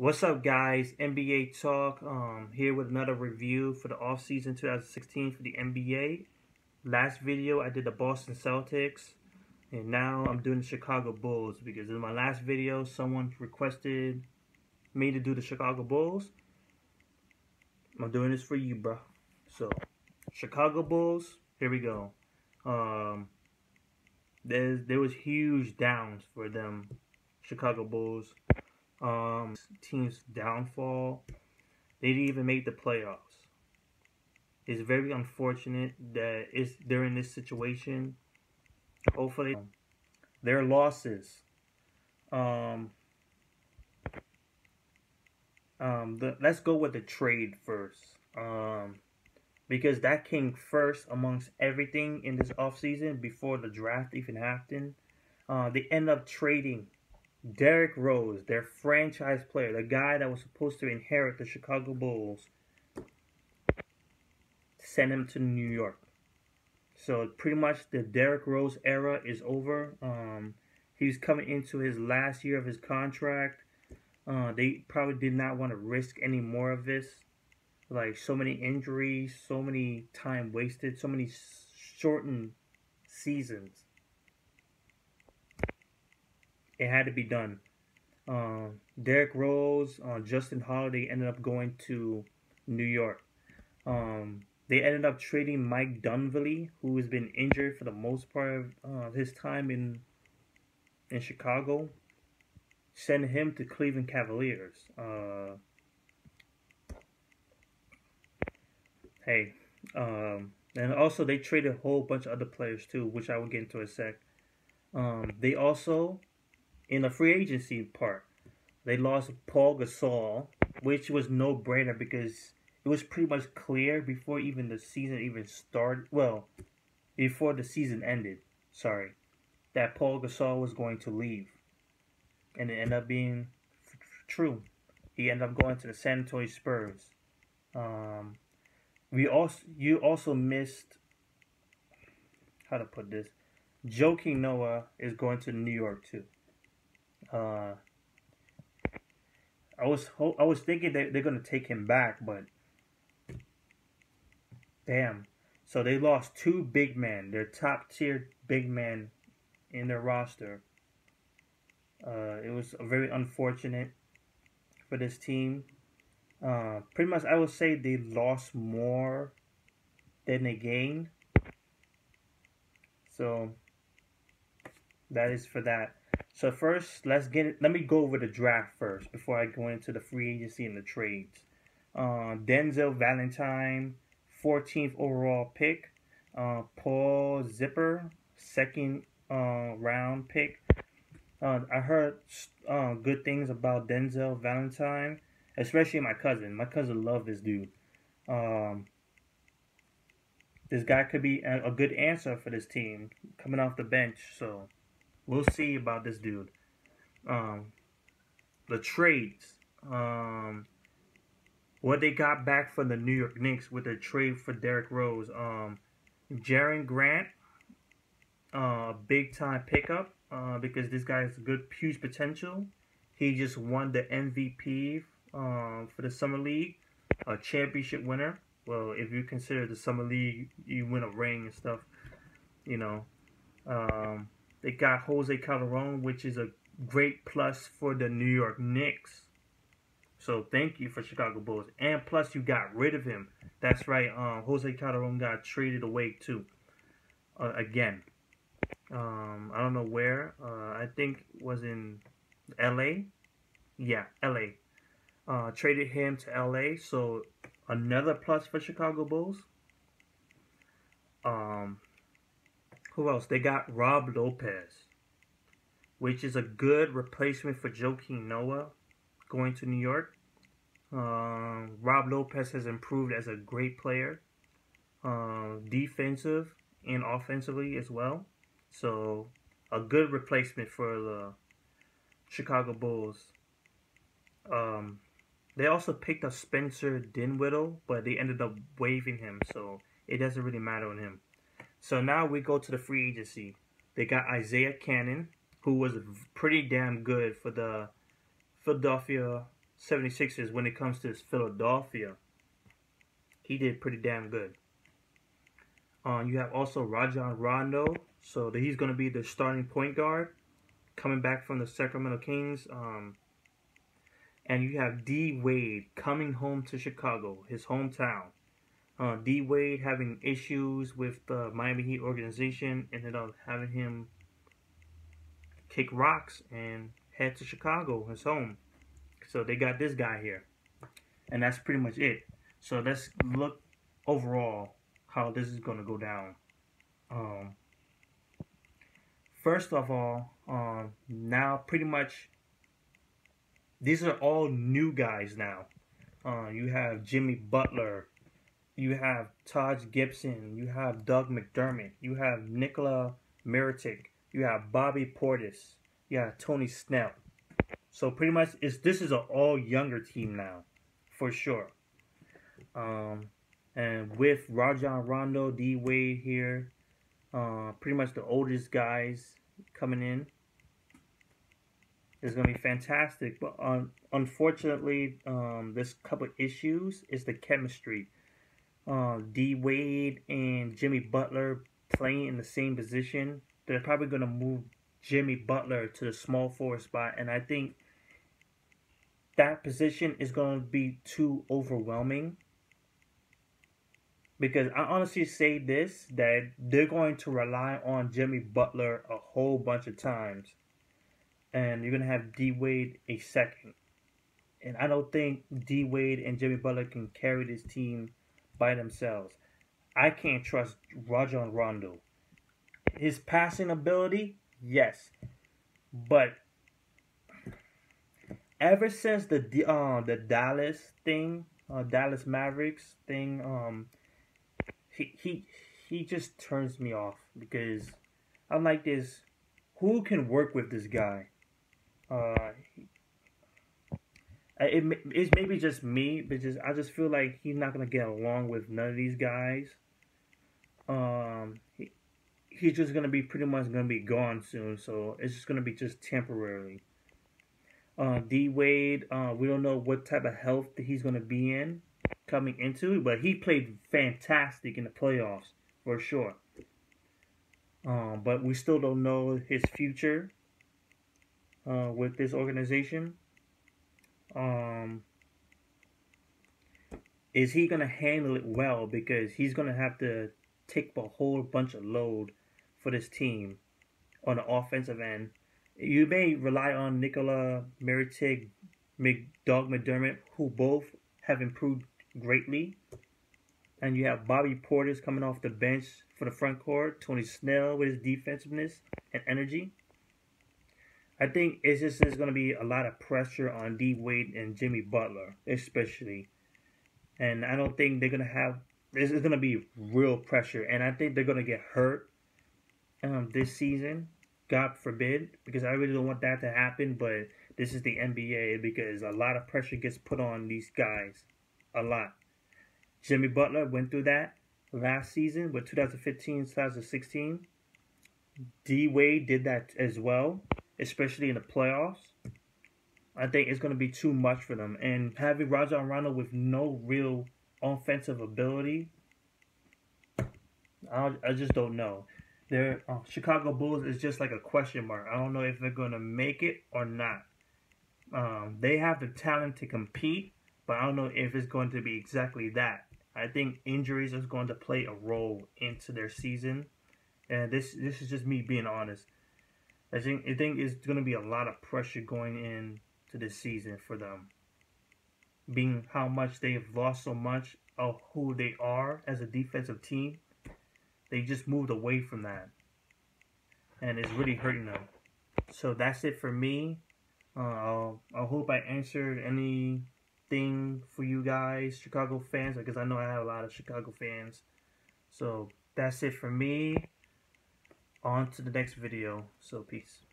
What's up, guys? NBA Talk. Here with another review for the offseason 2016 for the NBA. Last video I did the Boston Celtics, and now I'm doing the Chicago Bulls because in my last video someone requested me to do the Chicago Bulls. I'm doing this for you, bro. So, Chicago Bulls. Here we go. There was huge downs for them, Chicago Bulls. Team's downfall. They didn't even make the playoffs. It's very unfortunate that they're in this situation. Hopefully, their losses. Let's go with the trade first. Because that came first amongst everything in this offseason before the draft even happened. They end up trading Derrick Rose, their franchise player, the guy that was supposed to inherit the Chicago Bulls, sent him to New York. So pretty much the Derrick Rose era is over. He's coming into his last year of his contract. They probably did not want to risk any more of this. Like so many injuries, so many time wasted, so many shortened seasons. It had to be done. Derrick Rose, Justin Holiday ended up going to New York. They ended up trading Mike Dunleavy, who has been injured for the most part of his time in Chicago. Send him to Cleveland Cavaliers. And also they traded a whole bunch of other players too, which I will get into in a sec. They also, in the free agency part, they lost Paul Gasol, which was no-brainer because it was pretty much clear before even the season even started. Well, before the season ended, sorry, that Paul Gasol was going to leave. And it ended up being true. He ended up going to the San Antonio Spurs. You also missed, how to put this, Joakim Noah is going to New York too. I was thinking that they're gonna take him back, but damn. So they lost two big men, their top tier big men in their roster. It was very unfortunate for this team. Pretty much, I would say they lost more than they gained. So that is for that. So first, let me go over the draft first before I go into the free agency and the trades. Denzel Valentine, 14th overall pick. Paul Zipper, second round pick. I heard good things about Denzel Valentine, especially my cousin. My cousin loved this dude. This guy could be a good answer for this team coming off the bench. So we'll see about this dude. The trades. What they got back from the New York Knicks with their trade for Derrick Rose. Jaren Grant, big time pickup because this guy has good, huge potential. He just won the MVP for the Summer League, a championship winner. Well, if you consider the Summer League, you win a ring and stuff, you know. They got Jose Calderon, which is a great plus for the New York Knicks. So thank you for Chicago Bulls. And plus you got rid of him. That's right. Jose Calderon got traded away too. Again. I don't know where. I think it was in LA. Yeah, LA. Traded him to LA. So another plus for Chicago Bulls. Who else? They got Rob Lopez, which is a good replacement for Joakim Noah going to New York. Rob Lopez has improved as a great player, defensive and offensively as well. So a good replacement for the Chicago Bulls. They also picked up Spencer Dinwiddie, but they ended up waiving him, so it doesn't really matter on him. So now we go to the free agency. They got Isaiah Cannon, who was pretty damn good for the Philadelphia 76ers when it comes to his Philadelphia. He did pretty damn good. You have also Rajon Rondo, so he's going to be the starting point guard coming back from the Sacramento Kings. And you have D Wade coming home to Chicago, his hometown. D Wade having issues with the Miami Heat organization, ended up having him kick rocks and head to Chicago, his home. So they got this guy here. And that's pretty much it. So let's look overall how this is going to go down. First of all, now pretty much these are all new guys now. You have Jimmy Butler, you have Taj Gibson, you have Doug McDermott, you have Nikola Mirotic, you have Bobby Portis, you have Tony Snell. So pretty much this is an all younger team now, for sure. And with Rajon Rondo, D Wade here, pretty much the oldest guys coming in. It's going to be fantastic, but unfortunately, there's a couple of issues. Is the chemistry. D Wade and Jimmy Butler playing in the same position. They're probably going to move Jimmy Butler to the small forward spot, and I think that position is going to be too overwhelming. Because I honestly say this, that they're going to rely on Jimmy Butler a whole bunch of times. And you're going to have D Wade a second. And I don't think D Wade and Jimmy Butler can carry this team by themselves. I can't trust Rajon Rondo. His passing ability, yes. But ever since the Dallas thing, Dallas Mavericks thing, he just turns me off, because I'm like this. Who can work with this guy? It's maybe just me, but I just feel like he's not gonna get along with none of these guys. He's just gonna be pretty much gonna be gone soon, so it's just gonna be just temporarily. D Wade, we don't know what type of health that he's gonna be in coming into it, but he played fantastic in the playoffs for sure. But we still don't know his future with this organization. Is he gonna handle it well? Because he's gonna have to take a whole bunch of load for this team on the offensive end. You may rely on Nikola Mirotic, Doug McDermott, who both have improved greatly. And you have Bobby Portis coming off the bench for the front court. Tony Snell with his defensiveness and energy. I think it's just there's going to be a lot of pressure on D Wade and Jimmy Butler, especially. And I don't think they're going to have... This is going to be real pressure. And I think they're going to get hurt this season. God forbid. Because I really don't want that to happen. But this is the NBA, because a lot of pressure gets put on these guys. A lot. Jimmy Butler went through that last season with 2015-2016. D Wade did that as well, especially in the playoffs. I think it's going to be too much for them. And having Rajon Rondo with no real offensive ability, I just don't know. Their Chicago Bulls is just like a question mark. I don't know if they're going to make it or not. They have the talent to compete, but I don't know if it's going to be exactly that. I think injuries is going to play a role into their season. And this is just me being honest. I think it's going to be a lot of pressure going into this season for them. Being how much they've lost so much of who they are as a defensive team. They just moved away from that. And it's really hurting them. So that's it for me. I hope I answered anything for you guys, Chicago fans, because I know I have a lot of Chicago fans. So that's it for me. On to the next video. So peace.